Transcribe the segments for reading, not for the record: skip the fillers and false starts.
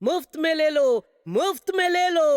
मुफ्त में ले लो, मुफ्त में ले लो।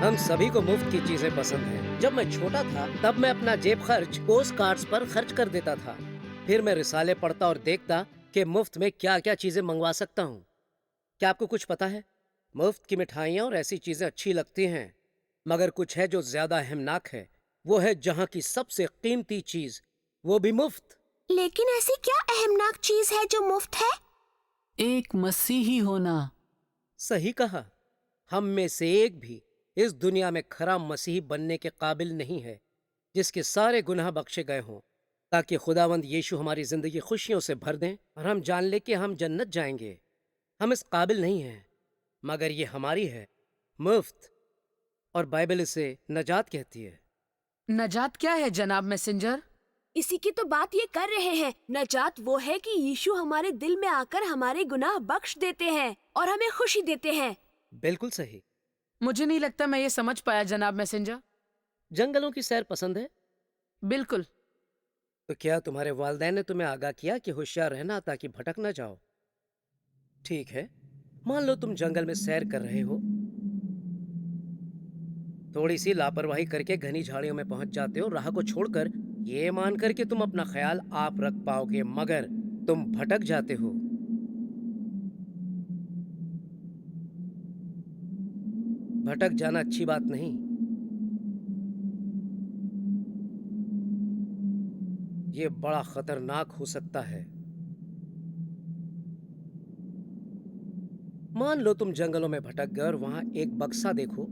हम सभी को मुफ्त की चीजें पसंद हैं। जब मैं छोटा था तब मैं अपना जेब खर्च पोस्ट कार्ड्स पर खर्च कर देता था। फिर मैं रिसाले पढ़ता और देखता कि मुफ्त में क्या क्या चीजें मंगवा सकता हूँ। क्या आपको कुछ पता है? मुफ्त की मिठाइयाँ और ऐसी चीजें अच्छी लगती हैं, मगर कुछ है जो ज्यादा अहमनाक है। वो है जहाँ की सबसे कीमती चीज, वो भी मुफ्त। लेकिन ऐसी क्या अहमनाक चीज है जो मुफ्त है? एक मसीही होना। सही कहा। हम में से एक भी इस दुनिया में खरा मसीही बनने के काबिल नहीं है जिसके सारे गुनाह बख्शे गए हों, ताकि खुदावंद यीशु हमारी जिंदगी खुशियों से भर दें और हम जान ले कि हम जन्नत जाएंगे। हम इस काबिल नहीं हैं, मगर ये हमारी है, मुफ्त, और बाइबल इसे नजात कहती है। नजात क्या है जनाब मैसेंजर? इसी की तो बात ये कर रहे हैं। नजात वो है कि यीशु हमारे दिल में आकर हमारे गुनाह बख्श देते हैं और हमें खुशी देते हैं। बिल्कुल सही। मुझे नहीं लगता मैं ये समझ पाया जनाब मैसेंजर। जंगलों की सैर पसंद है? बिल्कुल। तो क्या तुम्हारे वालिदैन ने तुम्हें आगाह किया कि होशियार रहना ताकि भटक ना जाओ? ठीक है, मान लो तुम जंगल में सैर कर रहे हो, थोड़ी सी लापरवाही करके घनी झाड़ियों में पहुंच जाते हो, राह को छोड़कर ये मानकर कि तुम अपना ख्याल आप रख पाओगे, मगर तुम भटक जाते हो। भटक जाना अच्छी बात नहीं। ये बड़ा खतरनाक हो सकता है। मान लो तुम जंगलों में भटक गए और वहां एक बक्सा देखो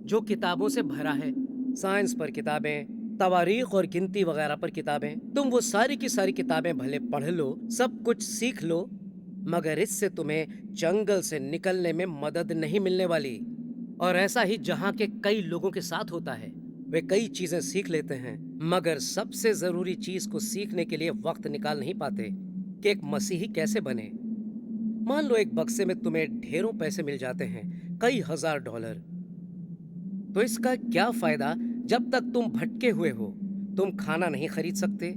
जो किताबों से भरा है। साइंस पर किताबें, तवारीख और गिनती वगैरह पर किताबें। तुम वो सारी की सारी किताबें भले पढ़ लो, सब कुछ सीख लो, मगर इससे तुम्हें जंगल से निकलने में मदद नहीं मिलने वाली। और ऐसा ही जहाँ के कई लोगों के साथ होता है। वे कई चीजें सीख लेते हैं, मगर सबसे जरूरी चीज को सीखने के लिए वक्त निकाल नहीं पाते कि एक मसीही कैसे बने। मान लो एक बक्से में तुम्हें ढेरों पैसे मिल जाते हैं, कई हजार डॉलर। तो इसका क्या फायदा जब तक तुम भटके हुए हो? तुम खाना नहीं खरीद सकते,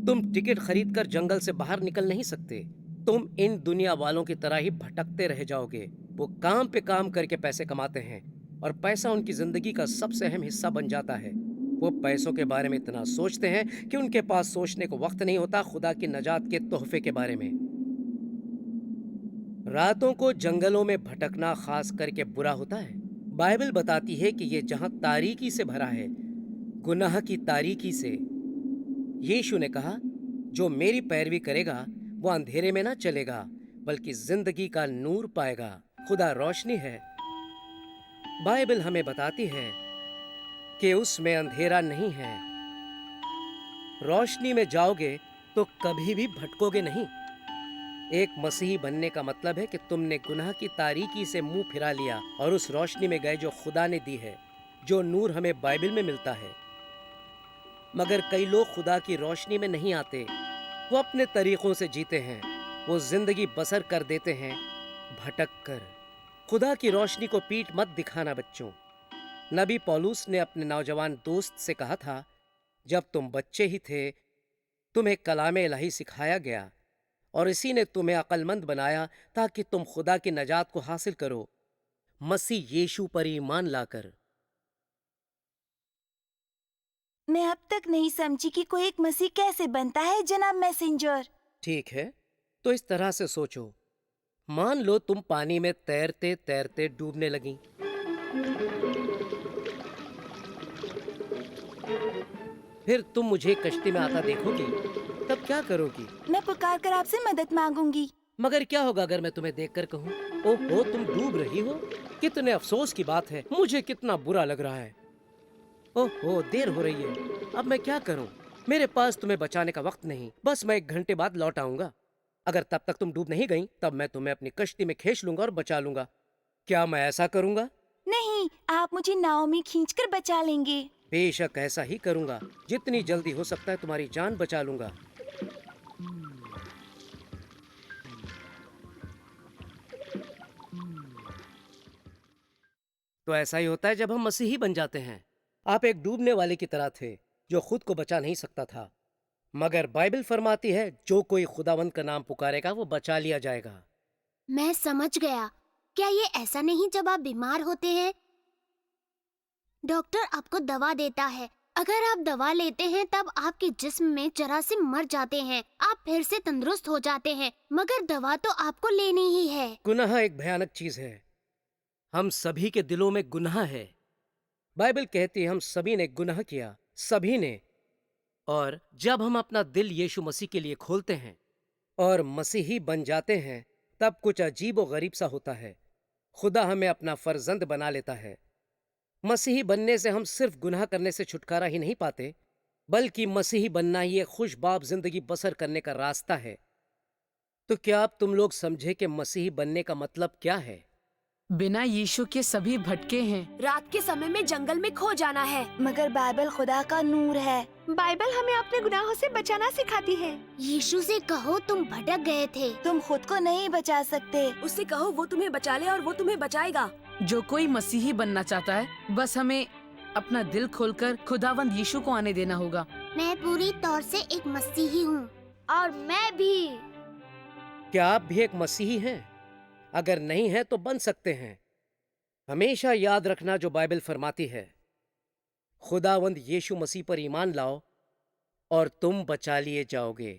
तुम टिकट खरीद कर जंगल से बाहर निकल नहीं सकते। तुम इन दुनिया वालों की तरह ही भटकते रह जाओगे। वो काम पे काम करके पैसे कमाते हैं और पैसा उनकी जिंदगी का सबसे अहम हिस्सा बन जाता है। वो पैसों के बारे में इतना सोचते हैं कि उनके पास सोचने को वक्त नहीं होता खुदा की नजात के तोहफे के बारे में। रातों को जंगलों में भटकना खास करके बुरा होता है। बाइबल बताती है कि ये जहां तारीकी से भरा है, गुनाह की तारीकी से। यीशु ने कहा, जो मेरी पैरवी करेगा वो अंधेरे में ना चलेगा बल्कि जिंदगी का नूर पाएगा। खुदा रोशनी है। बाइबल हमें बताती है कि उसमें अंधेरा नहीं है। रोशनी में जाओगे तो कभी भी भटकोगे नहीं। एक मसीही बनने का मतलब है कि तुमने गुनाह की तारीकी से मुंह फिरा लिया और उस रोशनी में गए जो खुदा ने दी है, जो नूर हमें बाइबल में मिलता है। मगर कई लोग खुदा की रोशनी में नहीं आते। वो अपने तरीकों से जीते हैं, वो जिंदगी बसर कर देते हैं भटक कर। खुदा की रोशनी को पीठ मत दिखाना बच्चों। नबी पौलुस ने अपने नौजवान दोस्त से कहा था, जब तुम बच्चे ही थे तुम्हें कलामे इलाही सिखाया गया और इसी ने तुम्हें अक्लमंद बनाया ताकि तुम खुदा की नजात को हासिल करो, मसीह यीशु पर ईमान लाकर। मैं अब तक नहीं समझी कि कोई एक मसीह कैसे बनता है जनाब मैसेंजर। ठीक है, तो इस तरह से सोचो। मान लो तुम पानी में तैरते तैरते डूबने लगी। फिर तुम मुझे कश्ती में आता देखोगी, तब क्या करोगी? मैं पुकार कर आपसे मदद मांगूंगी। मगर क्या होगा अगर मैं तुम्हें देखकर कहूँ, ओहो तुम डूब रही हो, कितने अफसोस की बात है, मुझे कितना बुरा लग रहा है। ओहो, देर हो रही है, अब मैं क्या करूं? मेरे पास तुम्हें बचाने का वक्त नहीं, बस मैं 1 घंटे बाद लौट आऊंगा। अगर तब तक तुम डूब नहीं गई, तब मैं तुम्हें अपनी कश्ती में खींच लूंगा और बचा लूंगा। क्या मैं ऐसा करूंगा? नहीं, आप मुझे नाव में खींचकर बचा लेंगे। बेशक ऐसा ही करूंगा, जितनी जल्दी हो सकता है तुम्हारी जान बचा लूंगा। तो ऐसा ही होता है जब हम मसीही बन जाते हैं। आप एक डूबने वाले की तरह थे जो खुद को बचा नहीं सकता था, मगर बाइबल फरमाती है जो कोई खुदावंद का नाम पुकारेगा वो बचा लिया जाएगा। मैं समझ गया। क्या ये ऐसा नहीं जब आप बीमार होते हैं, डॉक्टर आपको दवा देता है, अगर आप दवा लेते हैं तब आपके जिस्म में जरासीम मर जाते हैं, आप फिर से तंदुरुस्त हो जाते हैं, मगर दवा तो आपको लेनी ही है। गुनाह एक भयानक चीज है। हम सभी के दिलों में गुनाह है। बाइबल कहती है हम सभी ने गुनाह किया, सभी ने। और जब हम अपना दिल यीशु मसीह के लिए खोलते हैं और मसीही बन जाते हैं, तब कुछ अजीब और गरीब सा होता है। खुदा हमें अपना फर्जंद बना लेता है। मसीही बनने से हम सिर्फ गुनाह करने से छुटकारा ही नहीं पाते, बल्कि मसीही बनना ही एक खुशबाब जिंदगी बसर करने का रास्ता है। तो क्या अब तुम लोग समझे कि मसीही बनने का मतलब क्या है? बिना यीशु के सभी भटके हैं। रात के समय में जंगल में खो जाना है। मगर बाइबल खुदा का नूर है। बाइबल हमें अपने गुनाहों से बचाना सिखाती है। यीशु से कहो तुम भटक गए थे। तुम खुद को नहीं बचा सकते। उससे कहो वो तुम्हें बचा ले और वो तुम्हें बचाएगा। जो कोई मसीही बनना चाहता है, बस हमें अपना दिल खोलकर खुदावंद यीशु को आने देना होगा। मैं पूरी तौर से एक मसीही हूँ। और मैं भी। क्या आप भी एक मसीही हैं? अगर नहीं है तो बन सकते हैं। हमेशा याद रखना जो बाइबल फरमाती है, खुदावंद यीशु मसीह पर ईमान लाओ और तुम बचा लिए जाओगे।